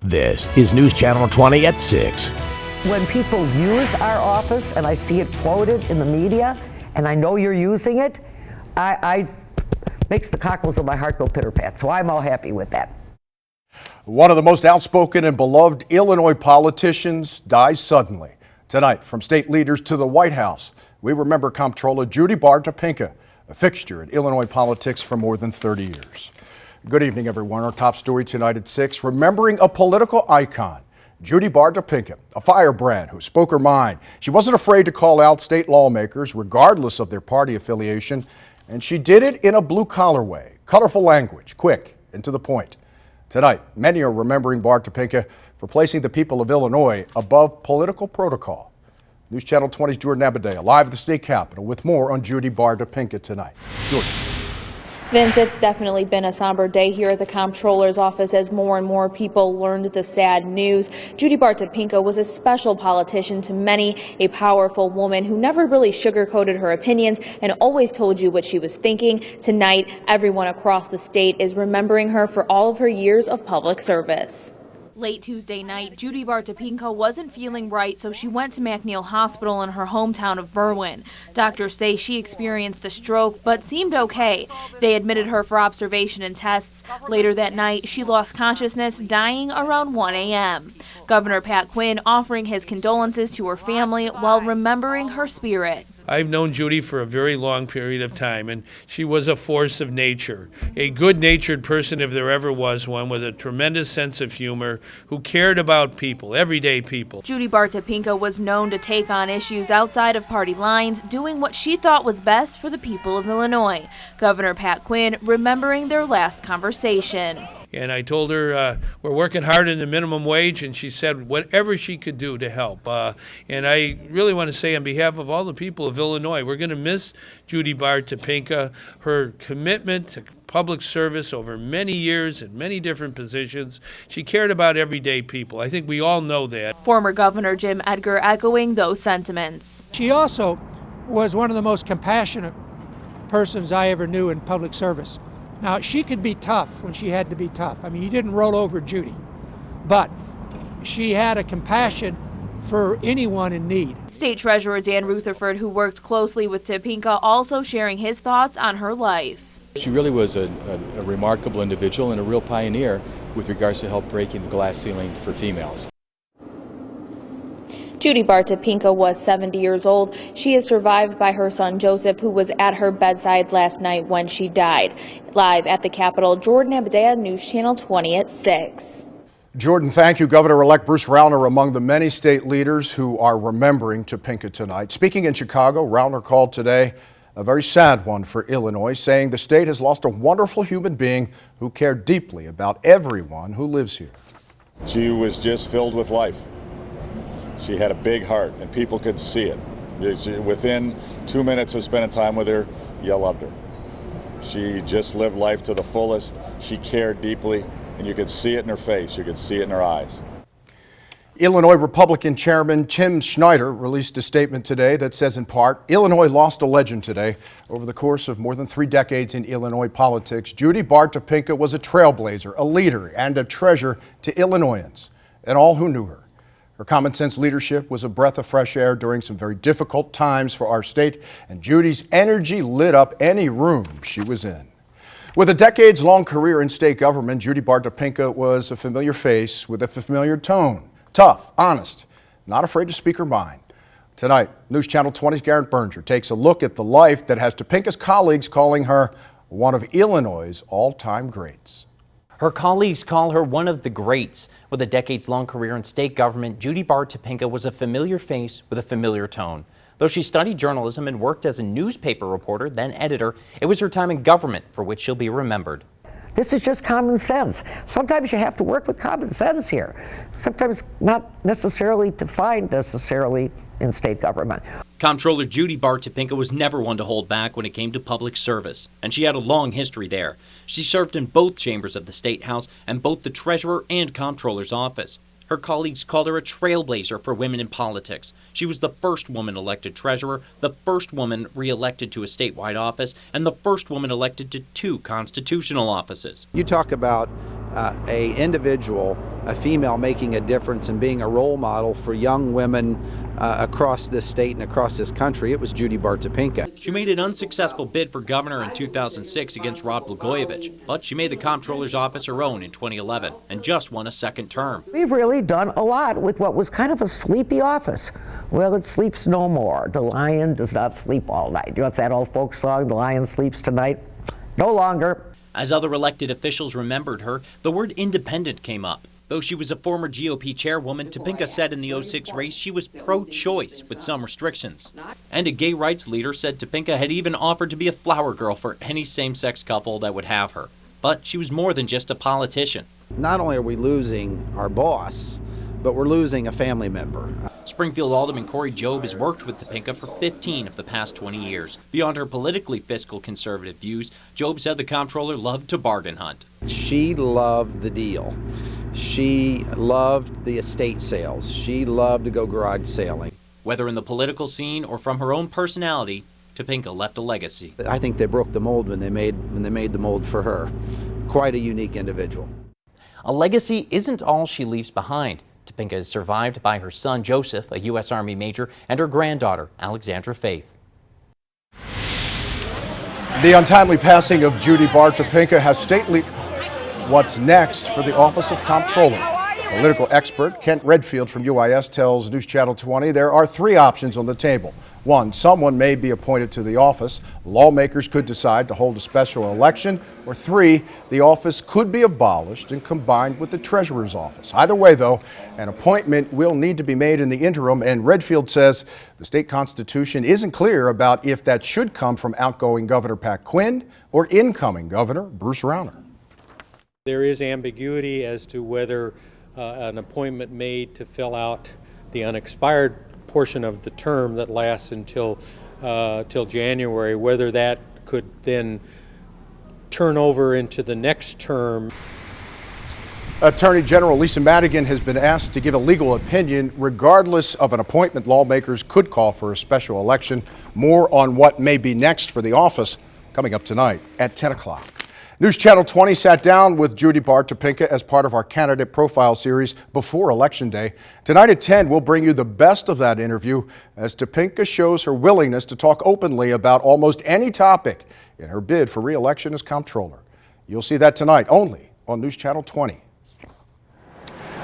This is News Channel 20 at 6. When people use our office and I see it quoted in the media and I know you're using it, I makes the cockles of my heart go pitter-pat. So I'm all happy with that. One of the most outspoken and beloved Illinois politicians dies suddenly. Tonight, from state leaders to the White House, we remember Comptroller Judy Bar-Topinka, a fixture in Illinois politics for more than 30 years. Good evening, everyone. Our top story tonight at 6, remembering a political icon, Judy Bar-Topinka, a firebrand who spoke her mind. She wasn't afraid to call out state lawmakers, regardless of their party affiliation, and she did it in a blue-collar way, colorful language, quick and to the point. Tonight, many are remembering Bar-Topinka for placing the people of Illinois above political protocol. News Channel 20's Jordan Abadea, live at the state capitol with more on Judy Bar-Topinka tonight. Jordan. Vince, it's definitely been a somber day here at the comptroller's office as more and more people learned the sad news. Judy Bar-Topinka was a special politician to many, a powerful woman who never really sugarcoated her opinions and always told you what she was thinking. Tonight, everyone across the state is remembering her for all of her years of public service. Late Tuesday night, Judy Bar-Topinka wasn't feeling right, so she went to McNeil Hospital in her hometown of Berwyn. Doctors say she experienced a stroke, but seemed okay. They admitted her for observation and tests. Later that night, she lost consciousness, dying around 1 a.m. Governor Pat Quinn offering his condolences to her family while remembering her spirit. I've known Judy for a very long period of time, and she was a force of nature, a good-natured person if there ever was one, with a tremendous sense of humor, who cared about people, everyday people. Judy Bar-Topinka was known to take on issues outside of party lines, doing what she thought was best for the people of Illinois. Governor Pat Quinn remembering their last conversation. And I told her we're working hard in the minimum wage, and she said whatever she could do to help. And I really want to say on behalf of all the people of Illinois, we're going to miss Judy Bar-Topinka, her commitment to public service over many years in many different positions. She cared about everyday people. I think we all know that. Former Governor Jim Edgar echoing those sentiments. She also was one of the most compassionate persons I ever knew in public service. Now, she could be tough when she had to be tough. I mean, you didn't roll over Judy, but she had a compassion for anyone in need. State Treasurer Dan Rutherford, who worked closely with Topinka, also sharing his thoughts on her life. She really was a remarkable individual and a real pioneer with regards to help breaking the glass ceiling for females. Judy Bar-Topinka was 70 years old. She is survived by her son Joseph, who was at her bedside last night when she died. Live at the Capitol, Jordan Abadea, News Channel 20 at 6. Jordan, thank you. Governor-elect Bruce Rauner among the many state leaders who are remembering Topinka tonight. Speaking in Chicago, Rauner called today a very sad one for Illinois, saying the state has lost a wonderful human being who cared deeply about everyone who lives here. She was just filled with life. She had a big heart, and people could see it. Within 2 minutes of spending time with her, you loved her. She just lived life to the fullest. She cared deeply, and you could see it in her face. You could see it in her eyes. Illinois Republican Chairman Tim Schneider released a statement today that says, in part, Illinois lost a legend today. Over the course of more than 3 decades in Illinois politics, Judy Bar-Topinka was a trailblazer, a leader, and a treasure to Illinoisans and all who knew her. Her common-sense leadership was a breath of fresh air during some very difficult times for our state, and Judy's energy lit up any room she was in. With a decades-long career in state government, Judy Bar-Topinka was a familiar face with a familiar tone. Tough, honest, not afraid to speak her mind. Tonight, News Channel 20's Garrett Berger takes a look at the life that has Topinka's colleagues calling her one of Illinois' all-time greats. Her colleagues call her one of the greats. With a decades-long career in state government, Judy Bar-Topinka was a familiar face with a familiar tone. Though she studied journalism and worked as a newspaper reporter, then editor, it was her time in government for which she'll be remembered. This is just common sense. Sometimes you have to work with common sense here. Sometimes not necessarily defined necessarily in state government. Comptroller Judy Bar-Topinka was never one to hold back when it came to public service, and she had a long history there. She served in both chambers of the State House and both the Treasurer and Comptroller's office. Her colleagues called her a trailblazer for women in politics. She was the first woman elected treasurer, the first woman re-elected to a statewide office, and the first woman elected to 2 constitutional offices. You talk about a individual, a female, making a difference and being a role model for young women across this state and across this country, it was Judy Bart Topinka. She made an unsuccessful bid for governor in 2006 against Rod Blagojevich, but she made the comptroller's office her own in 2011 and just won a second term. We've really done a lot with what was kind of a sleepy office. Well, it sleeps no more. The lion does not sleep all night. You know, what's that old folk song, The Lion Sleeps Tonight? No longer. As other elected officials remembered her, the word independent came up. Though she was a former GOP chairwoman, Topinka said in the 06 race she was pro-choice with some restrictions. And a gay rights leader said Topinka had even offered to be a flower girl for any same-sex couple that would have her. But she was more than just a politician. Not only are we losing our boss, but we're losing a family member. Springfield Alderman Corey Jobe has worked with Topinka for 15 of the past 20 years. Beyond her politically fiscal conservative views, Jobe said the comptroller loved to bargain hunt. She loved the deal. She loved the estate sales. She loved to go garage sailing. Whether in the political scene or from her own personality, Topinka left a legacy. I think they broke the mold when they made the mold for her. Quite a unique individual. A legacy isn't all she leaves behind. Topinka is survived by her son Joseph, a U.S. Army major, and her granddaughter Alexandra Faith. The untimely passing of Judy Bart Topinka has state leaders. What's next for the office of comptroller? Political expert Kent Redfield from UIS tells News Channel 20 there are three options on the table. One, someone may be appointed to the office. Lawmakers could decide to hold a special election. Or three, the office could be abolished and combined with the treasurer's office. Either way, though, an appointment will need to be made in the interim, and Redfield says the state constitution isn't clear about if that should come from outgoing Governor Pat Quinn or incoming Governor Bruce Rauner. There is ambiguity as to whether an appointment made to fill out the unexpired portion of the term that lasts until till January, whether that could then turn over into the next term. Attorney General Lisa Madigan has been asked to give a legal opinion. Regardless of an appointment, lawmakers could call for a special election. More on what may be next for the office coming up tonight at 10 o'clock. News Channel 20 sat down with Judy Bart Topinka as part of our candidate profile series before Election Day. Tonight at 10, we'll bring you the best of that interview as Topinka shows her willingness to talk openly about almost any topic in her bid for re-election as comptroller. You'll see that tonight only on News Channel 20.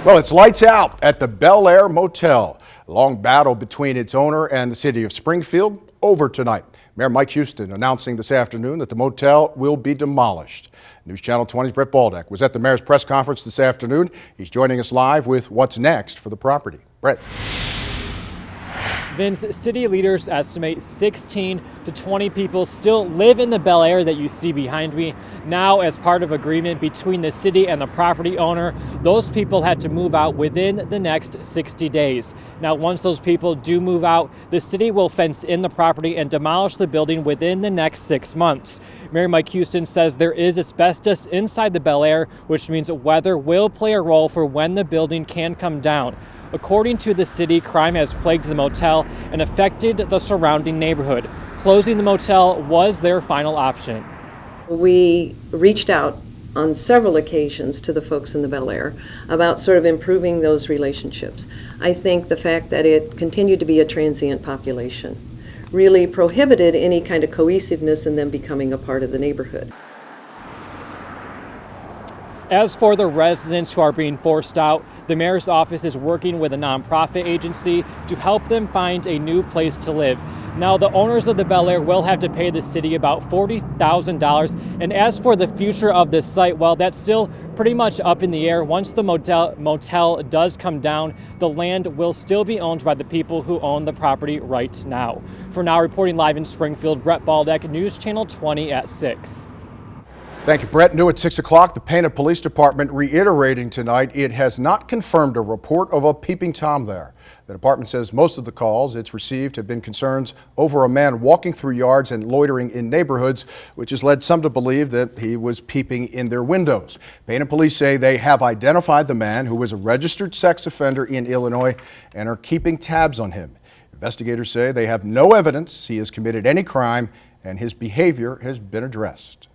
Well, it's lights out at the Bel Air Motel. A long battle between its owner and the city of Springfield over tonight. Mayor Mike Houston announcing this afternoon that the motel will be demolished. News Channel 20's Brett Baldeck was at the mayor's press conference this afternoon. He's joining us live with what's next for the property. Brett. Vince, city leaders estimate 16 to 20 people still live in the Bel Air that you see behind me. Now, as part of agreement between the city and the property owner, those people had to move out within the next 60 days. Now, once those people do move out, the city will fence in the property and demolish the building within the next 6 months. Mayor Mike Houston says there is asbestos inside the Bel Air, which means weather will play a role for when the building can come down. According to the city, crime has plagued the motel and affected the surrounding neighborhood. Closing the motel was their final option. We reached out on several occasions to the folks in the Bel Air about sort of improving those relationships. I think the fact that it continued to be a transient population really prohibited any kind of cohesiveness in them becoming a part of the neighborhood. As for the residents who are being forced out, the mayor's office is working with a nonprofit agency to help them find a new place to live. Now, the owners of the Bel Air will have to pay the city about $40,000. And as for the future of this site, well, that's still pretty much up in the air. Once the motel does come down, the land will still be owned by the people who own the property right now. For now, reporting live in Springfield, Brett Baldeck, News Channel 20 at 6. Thank you, Brett. New at 6 o'clock, the Pana Police Department reiterating tonight it has not confirmed a report of a peeping Tom there. The department says most of the calls it's received have been concerns over a man walking through yards and loitering in neighborhoods, which has led some to believe that he was peeping in their windows. Pana police say they have identified the man, who was a registered sex offender in Illinois, and are keeping tabs on him. Investigators say they have no evidence he has committed any crime and his behavior has been addressed.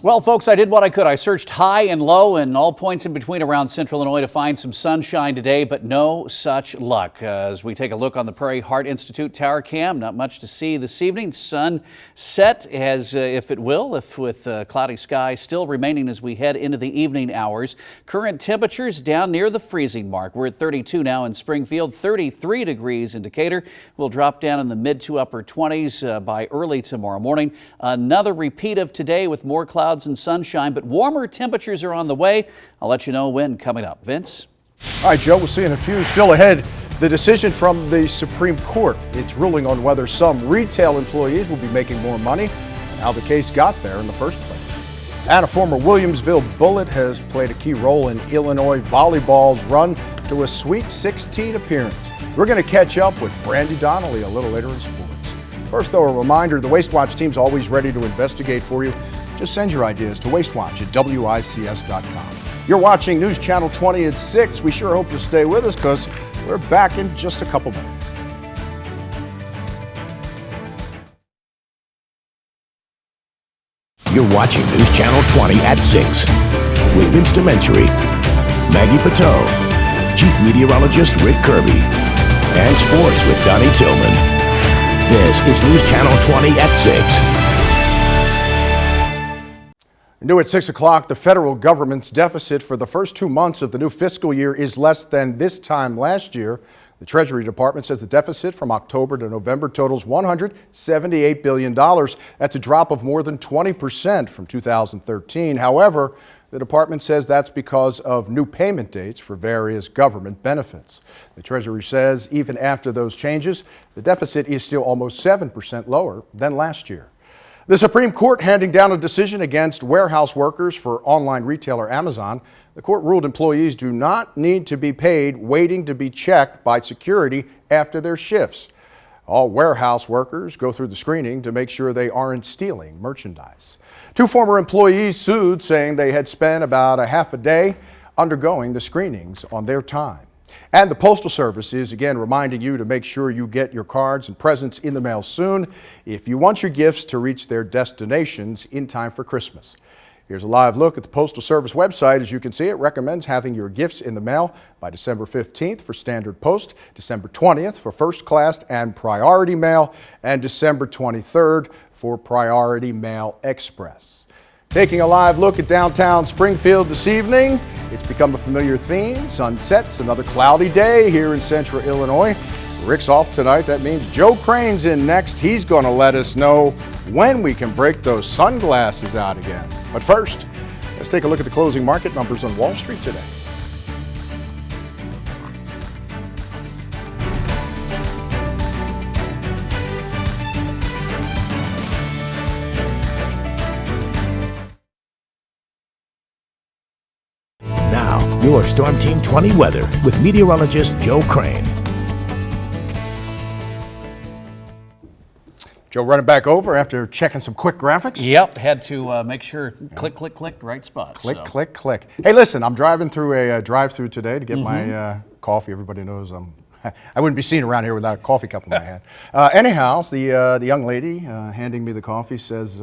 Well, folks, I did what I could. I searched high and low and all points in between around central Illinois to find some sunshine today, but no such luck. As we take a look on the Prairie Heart Institute tower cam, not much to see this evening. Sun set as if it will, with cloudy sky still remaining as we head into the evening hours. Current temperatures down near the freezing mark. We're at 32 now in Springfield, 33 degrees in Decatur. We'll drop down in the mid to upper 20s by early tomorrow morning. Another repeat of today with more clouds and sunshine, but warmer temperatures are on the way. I'll let you know when coming up. Vince? All right, Joe, we'll see in a few. Still ahead, the decision from the Supreme Court. It's ruling on whether some retail employees will be making more money and how the case got there in the first place. And a former Williamsville Bullet has played a key role in Illinois volleyball's run to a Sweet 16 appearance. We're going to catch up with Brandy Donnelly a little later in sports. First, though, a reminder, the Waste Watch team's always ready to investigate for you. Just send your ideas to wastewatch@wics.com. You're watching News Channel 20 at 6. We sure hope you'll stay with us because we're back in just a couple minutes. You're watching News Channel 20 at 6 with Vince Dementri, Maggie Pateau, Chief Meteorologist Rick Kirby, and Sports with Donnie Tillman. This is News Channel 20 at 6. New at 6 o'clock, the federal government's deficit for the first 2 months of the new fiscal year is less than this time last year. The Treasury Department says the deficit from October to November totals $178 billion. That's a drop of more than 20% from 2013. However, the department says that's because of new payment dates for various government benefits. The Treasury says even after those changes, the deficit is still almost 7% lower than last year. The Supreme Court handing down a decision against warehouse workers for online retailer Amazon. The court ruled employees do not need to be paid waiting to be checked by security after their shifts. All warehouse workers go through the screening to make sure they aren't stealing merchandise. 2 former employees sued, saying they had spent about a half a day undergoing the screenings on their time. And the Postal Service is again reminding you to make sure you get your cards and presents in the mail soon if you want your gifts to reach their destinations in time for Christmas. Here's a live look at the Postal Service website. As you can see, it recommends having your gifts in the mail by December 15th for Standard Post, December 20th for First Class and Priority Mail, and December 23rd for Priority Mail Express. Taking a live look at downtown Springfield this evening. It's become a familiar theme. Sunsets, another cloudy day here in central Illinois. Rick's off tonight. That means Joe Crane's in next. He's going to let us know when we can break those sunglasses out again. But first, let's take a look at the closing market numbers on Wall Street today. Now, your Storm Team 20 weather with meteorologist Joe Crane. Joe running back over after checking some quick graphics. Yep, had to make sure, click, click, click, right spot. Click, click, click. Hey, listen, I'm driving through a drive-through today to get my coffee. Everybody knows I wouldn't be seen around here without a coffee cup in my hand. Anyhow, the young lady handing me the coffee says,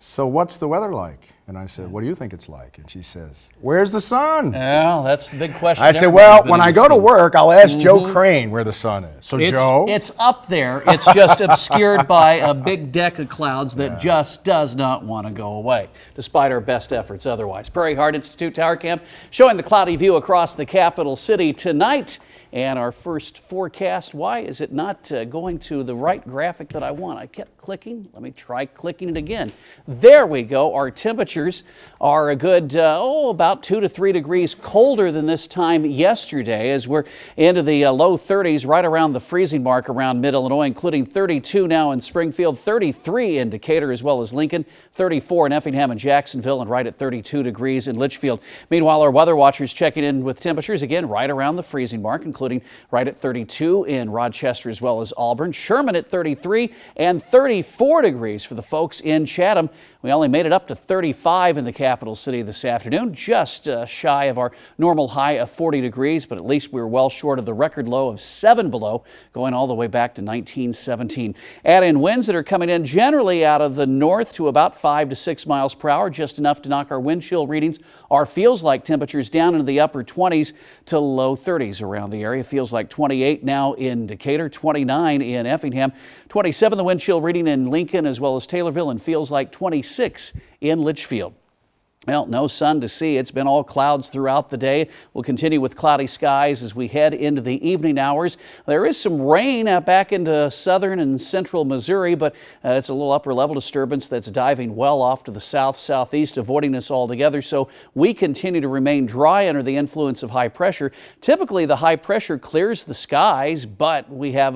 so what's the weather like? And I said, what do you think it's like? And she says, where's the sun? Yeah, that's the big question. I said, well, when I go to work, I'll ask Joe Crane where the sun is. So Joe? It's up there. It's just obscured by a big deck of clouds that just does not want to go away, despite our best efforts otherwise. Prairie Heart Institute Tower Cam showing the cloudy view across the capital city tonight. And our first forecast, why is it not going to the right graphic that I want? I kept clicking. Let me try clicking it again. There we go. Our temperatures are a good, about 2 to 3 degrees colder than this time yesterday, as we're into the low 30s, right around the freezing mark around mid-Illinois, including 32 now in Springfield, 33 in Decatur as well as Lincoln, 34 in Effingham and Jacksonville, and right at 32 degrees in Litchfield. Meanwhile, our weather watchers checking in with temperatures, again, right around the freezing mark, including right at 32 in Rochester as well as Auburn, Sherman at 33, and 34 degrees for the folks in Chatham. We only made it up to 35 35 in the capital city this afternoon, just shy of our normal high of 40 degrees, but at least we were well short of the record low of 7 below, going all the way back to 1917. Add in winds that are coming in generally out of the north to about 5 to 6 miles per hour, just enough to knock our wind chill readings, our feels like temperatures down into the upper 20s to low 30s around the area. Feels like 28 now in Decatur, 29 in Effingham, 27 the wind chill reading in Lincoln as well as Taylorville, and feels like 26 in Litchfield. Well, no sun to see. It's been all clouds throughout the day. We'll continue with cloudy skies as we head into the evening hours. There is some rain back into southern and central Missouri, but it's a little upper level disturbance that's diving well off to the south-southeast, avoiding us altogether. So we continue to remain dry under the influence of high pressure. Typically, the high pressure clears the skies, but we have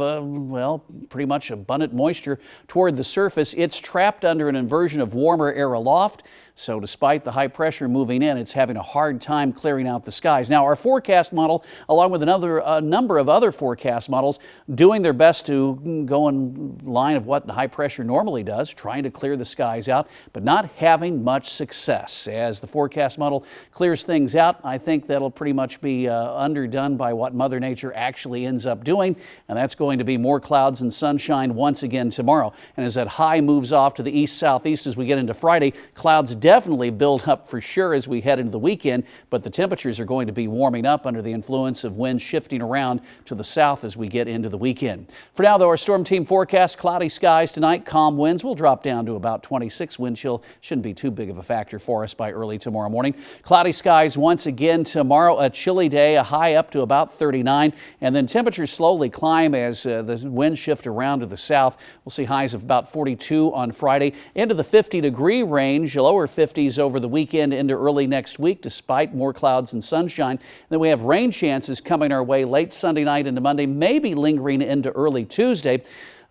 pretty much abundant moisture toward the surface. It's trapped under an inversion of warmer air aloft. So despite the high pressure moving in, it's having a hard time clearing out the skies. Now, our forecast model, along with a number of other forecast models, doing their best to go in line of what the high pressure normally does, trying to clear the skies out, but not having much success. As the forecast model clears things out, I think that'll pretty much be underdone by what Mother Nature actually ends up doing, and that's going to be more clouds and sunshine once again tomorrow. And as that high moves off to the east-southeast as we get into Friday, clouds definitely build up for sure as we head into the weekend, but the temperatures are going to be warming up under the influence of winds shifting around to the south as we get into the weekend. For now, though, our storm team forecast: cloudy skies tonight, calm winds will drop down to about 26. Wind chill shouldn't be too big of a factor for us by early tomorrow morning. Cloudy skies once again tomorrow, a chilly day, a high up to about 39, and then temperatures slowly climb as the winds shift around to the south. We'll see highs of about 42 on Friday, into the 50-degree range, lower 50s over the weekend into early next week, despite more clouds and sunshine. Then we have rain chances coming our way late Sunday night into Monday, maybe lingering into early Tuesday.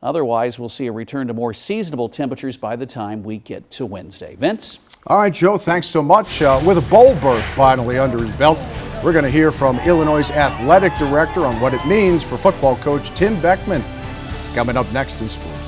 Otherwise, we'll see a return to more seasonable temperatures by the time we get to Wednesday. Vince? All right, Joe, thanks so much. With a bowl berth finally under his belt, we're going to hear from Illinois' athletic director on what it means for football coach Tim Beckman. It's coming up next in sports.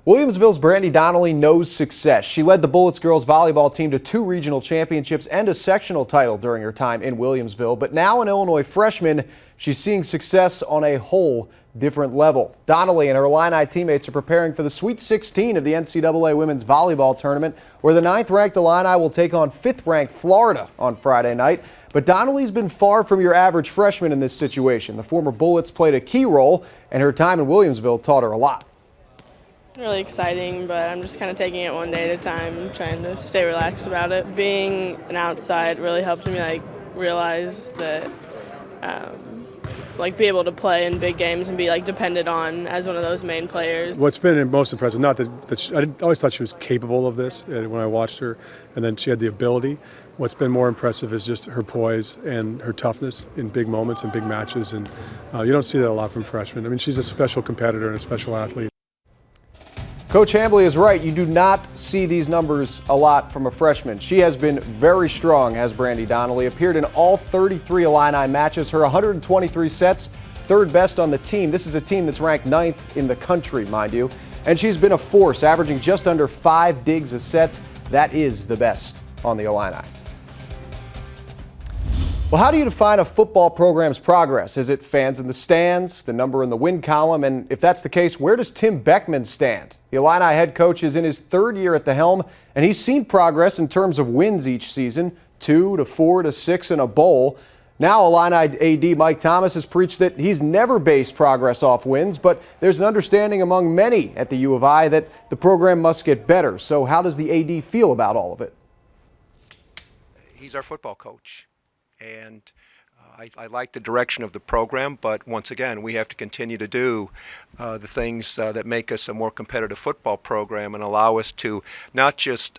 Williamsville's Brandy Donnelly knows success. She led the Bullets girls volleyball team to 2 regional championships and a sectional title during her time in Williamsville. But now an Illinois freshman, she's seeing success on a whole different level. Donnelly and her Illini teammates are preparing for the Sweet 16 of the NCAA Women's Volleyball Tournament, where the 9th-ranked Illini will take on 5th-ranked Florida on Friday night. But Donnelly's been far from your average freshman in this situation. The former Bullets played a key role, and her time in Williamsville taught her a lot. Really exciting, but I'm just kind of taking it one day at a time, trying to stay relaxed about it. Being an outside really helped me realize that be able to play in big games and be depended on as one of those main players. What's been most impressive, not that I always thought she was capable of this when I watched her, and then she had the ability. What's been more impressive is just her poise and her toughness in big moments and big matches, and you don't see that a lot from freshmen. I mean, she's a special competitor and a special athlete. Coach Hambley is right. You do not see these numbers a lot from a freshman. She has been very strong, has Brandy Donnelly. Appeared in all 33 Illini matches. Her 123 sets, 3rd best on the team. This is a team that's ranked 9th in the country, mind you. And she's been a force, averaging just under 5 digs a set. That is the best on the Illini. Well, how do you define a football program's progress? Is it fans in the stands, the number in the win column? And if that's the case, where does Tim Beckman stand? The Illini head coach is in his 3rd year at the helm, and he's seen progress in terms of wins each season, 2 to 4 to 6 in a bowl. Now Illini AD Mike Thomas has preached that he's never based progress off wins, but there's an understanding among many at the U of I that the program must get better. So how does the AD feel about all of it? He's our football coach. And I like the direction of the program, but once again, we have to continue to do the things that make us a more competitive football program and allow us to not just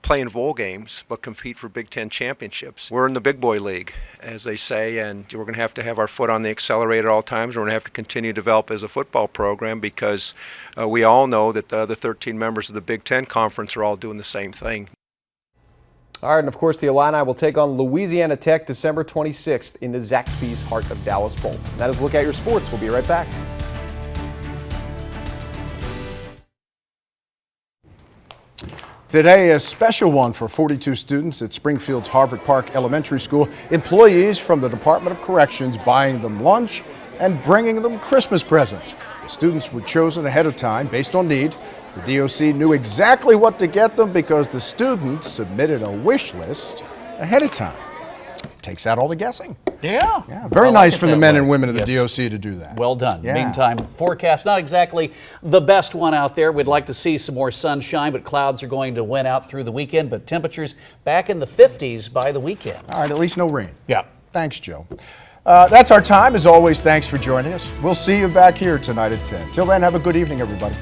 play in bowl games, but compete for Big Ten championships. We're in the big boy league, as they say, and we're going to have our foot on the accelerator at all times. We're going to have to continue to develop as a football program because we all know that the other 13 members of the Big Ten Conference are all doing the same thing. All right, and of course the Illini will take on Louisiana Tech December 26th in the Zaxby's Heart of Dallas Bowl. And that is a look at your sports. We'll be right back. Today, a special one for 42 students at Springfield's Harvard Park Elementary School. Employees from the Department of Corrections buying them lunch and bringing them Christmas presents. The students were chosen ahead of time based on need. The DOC knew exactly what to get them because the students submitted a wish list ahead of time. Takes out all the guessing. Yeah. Very nice like from the that men way. and women of the Yes. DOC to do that. Well done. Yeah. Meantime, forecast not exactly the best one out there. We'd like to see some more sunshine, but clouds are going to win out through the weekend. But temperatures back in the 50s by the weekend. All right, at least no rain. Yeah. Thanks, Joe. That's our time. As always, thanks for joining us. We'll see you back here tonight at 10. Till then, have a good evening, everybody.